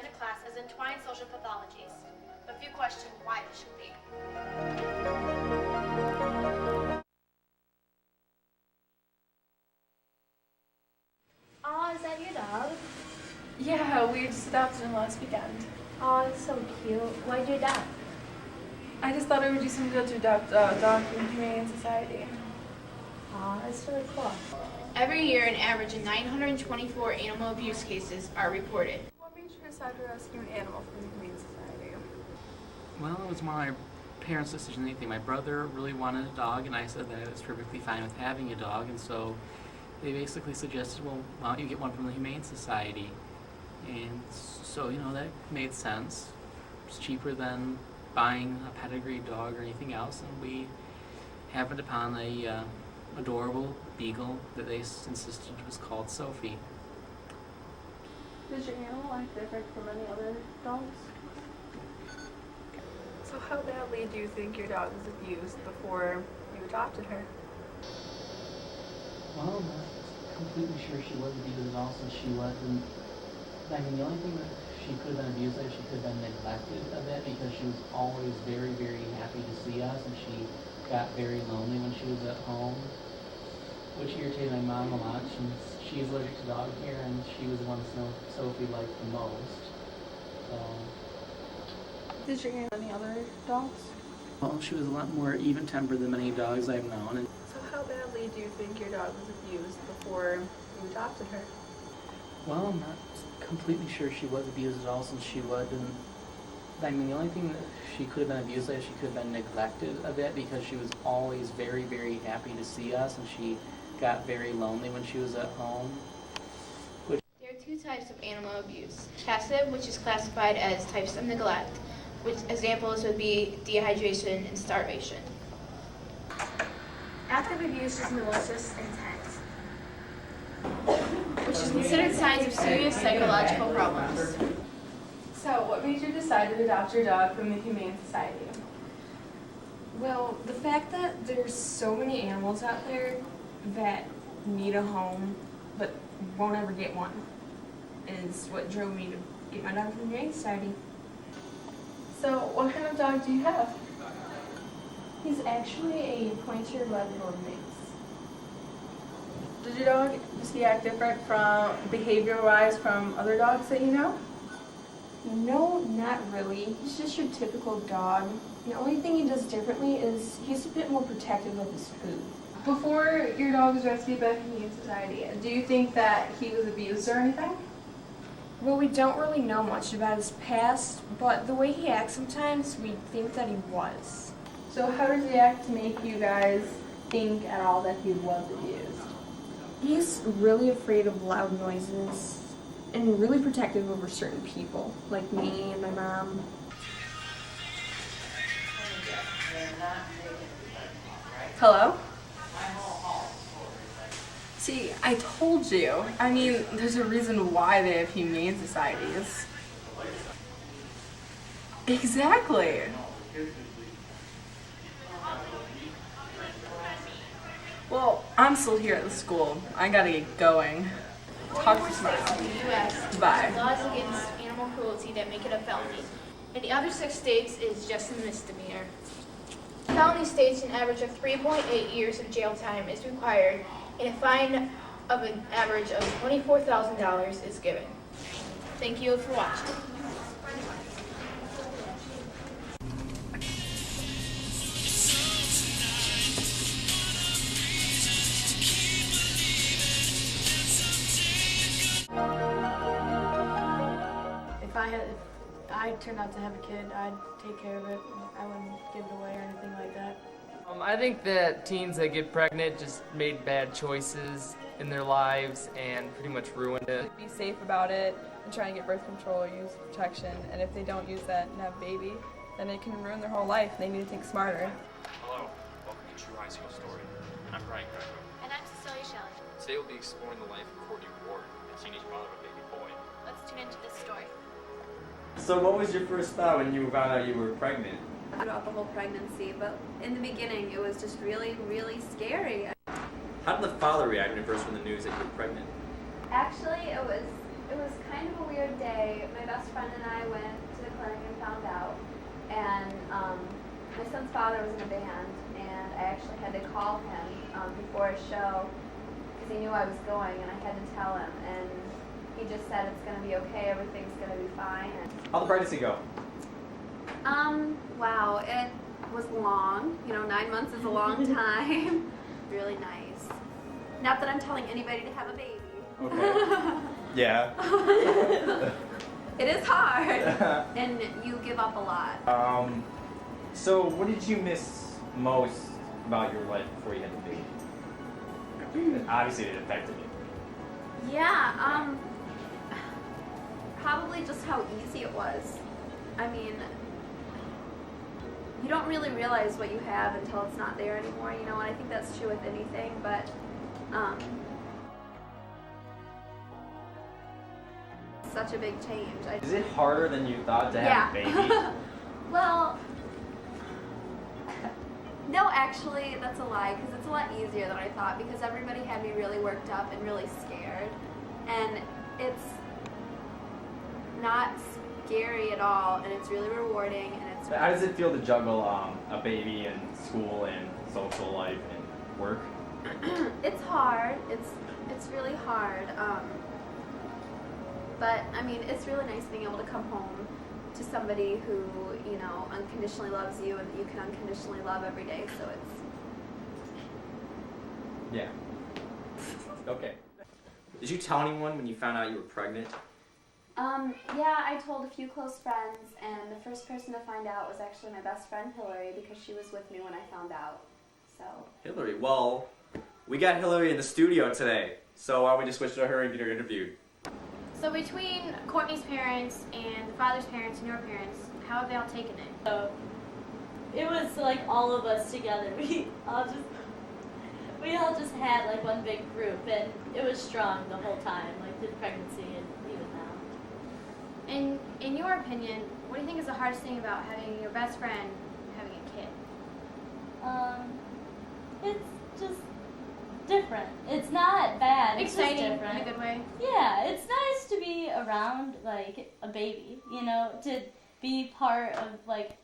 attend a class as entwined social pathologies, but few question why this should be. Oh, is that your dog? Yeah, we just adopted him last weekend. Oh, it's so cute. Why'd you adopt? I just thought I would do something good to adopt a dog from the Humane Society. Oh, that's really cool. Every year, an average of 924 animal abuse cases are reported. What made you decide to rescue an animal from the Humane Society? Well, it was my parents' decision. Anything. My brother really wanted a dog, and I said that I was perfectly fine with having a dog, and so they basically suggested, well, why don't you get one from the Humane Society? And so, that made sense. It's cheaper than buying a pedigree dog or anything else, and we happened upon a adorable beagle that they insisted was called Sophie. Does your animal act different from any other dogs? So how badly do you think your dog was abused before you adopted her? Well, I'm not completely sure she was abused at all, since she wasn't. I mean, the only thing that she could have been abused of, she could have been neglected a bit, because she was always very, very happy to see us, and she got very lonely when she was at home, which irritated my mom a lot. She's allergic to dog hair, and she was the one Sophie liked the most. So. Did your animal any other dogs? Well, she was a lot more even-tempered than many dogs I've known. And So how badly do you think your dog was abused before you adopted her? well, I'm not completely sure she was abused at all, since she wasn't. I mean, the only thing that she could have been abused of, she could have been neglected a bit, because she was always very, very happy to see us, and she got very lonely when she was at home. There are two types of animal abuse. Passive, which is classified as types of neglect, which examples would be dehydration and starvation. Active abuse is malicious intent. Which is considered signs of serious psychological problems. So what made you decide to adopt your dog from the Humane Society? Well, the fact that there's so many animals out there that need a home but won't ever get one is what drove me to get my dog from the Humane Society. So what kind of dog do you have? He's actually a pointer Labrador mix. Does your dog, does he act different from behavior-wise from other dogs that you know? No, not really. He's just your typical dog. The only thing he does differently is he's a bit more protective of his food. Before your dog was rescued by the Humane Society, do you think that he was abused or anything? Well, we don't really know much about his past, but the way he acts sometimes, we think that he was. So how does he act to make you guys think at all that he was abused? He's really afraid of loud noises and really protective over certain people, like me and my mom. Hello? See, I told you. I mean, there's a reason why they have humane societies. Exactly. Well, I'm still here at the school. I gotta get going. Talk to you tomorrow. In the U.S. Bye. laws against animal cruelty that make it a felony. In the other 6 states, it's just a misdemeanor. Felony states an average of 3.8 years of jail time is required, and a fine of an average of $24,000 is given. Thank you for watching. If I turned out to have a kid, I'd take care of it. I wouldn't give it away or anything like that. I think that teens that get pregnant just made bad choices in their lives and pretty much ruined it. Be safe about it and try and get birth control or use protection. And if they don't use that and have a baby, then it can ruin their whole life. They need to think smarter. Hello, welcome to True High School Story. I'm Brian Greco. And I'm Cecilia Shelley. Today we'll be exploring the life of Courtney Ward, the teenage mother of a baby boy. Let's tune into this story. So what was your first thought when you found out you were pregnant? Throughout the whole pregnancy, but in the beginning it was just really, really scary. How did the father react when he first heard the news that you were pregnant? Actually, it it was kind of a weird day. My best friend and I went to the clinic and found out. And my son's father was in a band, and I actually had to call him before a show because he knew I was going, and I had to tell him. And he just said it's going to be okay, everything's going to be fine. How'd the pregnancy go? Wow, it was long. 9 months is a long time. Really nice. Not that I'm telling anybody to have a baby. Okay. Yeah. It is hard, and you give up a lot. So what did you miss most about your life before you had the baby? Obviously it affected you. Yeah, probably just how easy it was. I mean, you don't really realize what you have until it's not there anymore, and I think that's true with anything, but, such a big change. Is it harder than you thought to have a baby? Well, no, actually, that's a lie, because it's a lot easier than I thought, because everybody had me really worked up and really scared, and it's not scary at all, and it's really rewarding, and it's... How does it feel to juggle a baby and school and social life and work? It's hard. It's really hard. But I mean, it's really nice being able to come home to somebody who, unconditionally loves you and that you can unconditionally love every day. So it's... Yeah. Okay. Did you tell anyone when you found out you were pregnant? Yeah, I told a few close friends, and the first person to find out was actually my best friend Hillary, because she was with me when I found out. So... Hillary, well, we got Hillary in the studio today, so why don't we just switch to her and get her interviewed? So between Courtney's parents and the father's parents and your parents, how have they all taken it? So it was like all of us together. We all just had like one big group, and it was strong the whole time, like through pregnancy and even now. In your opinion, what do you think is the hardest thing about having your best friend having a kid? It's just different. It's not bad. It's Exciting just different. in a good way. Yeah, it's nice to be around like a baby, to be part of like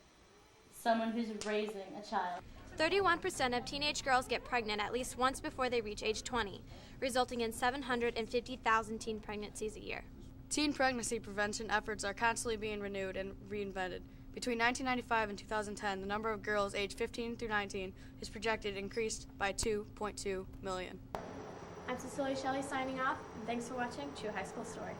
someone who's raising a child. 31% of teenage girls get pregnant at least once before they reach age 20, resulting in 750,000 teen pregnancies a year. Teen pregnancy prevention efforts are constantly being renewed and reinvented. Between 1995 and 2010, the number of girls aged 15 through 19 is projected increased by 2.2 million. I'm Cecilia Shelley signing off, and thanks for watching True High School Story.